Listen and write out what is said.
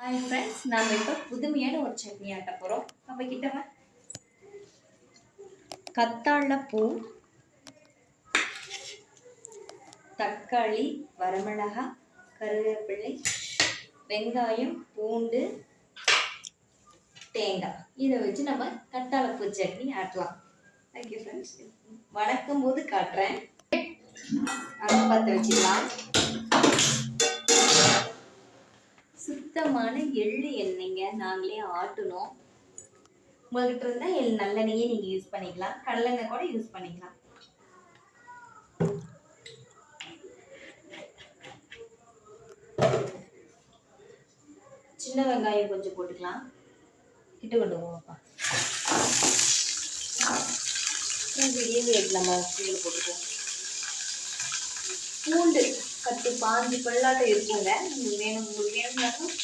Hi friends, நாம் இப்போ புதுமையான ஒரு சட்னி ஆட்ட போகிறோம். நம்ம கிட்ட கத்தாழை பூ, தக்காளி, வரமிளகாய், கருவேப்பிலை, வெங்காயம், பூண்டு, தேங்காய் இதை வச்சு நம்ம கத்தாழை பூ சட்னி ஆட்டலாம். ஓகே ஃப்ரெண்ட்ஸ், வணக்கம் போது காட்டுறேன். பற்ற வச்சுக்கலாம். சுத்தமான எள்ளு எண்ணெய்ங்க, நாங்களே ஆட்டணும். உங்கள்கிட்ட இருந்தால் நல்லெண்ணெயே நீங்கள் யூஸ் பண்ணிக்கலாம், கடலெண்ணெய் கூட யூஸ் பண்ணிக்கலாம். சின்ன வெங்காயம் கொஞ்சம் போட்டுக்கலாம். கிட்ட கொண்டு போங்கப்பா. நம்ம கீழே போட்டுக்குவோம். பூண்டு 10 பாஞ்சு பல்லாட்டம் இருக்குங்க. உங்களுக்கு வேணும்னாலும்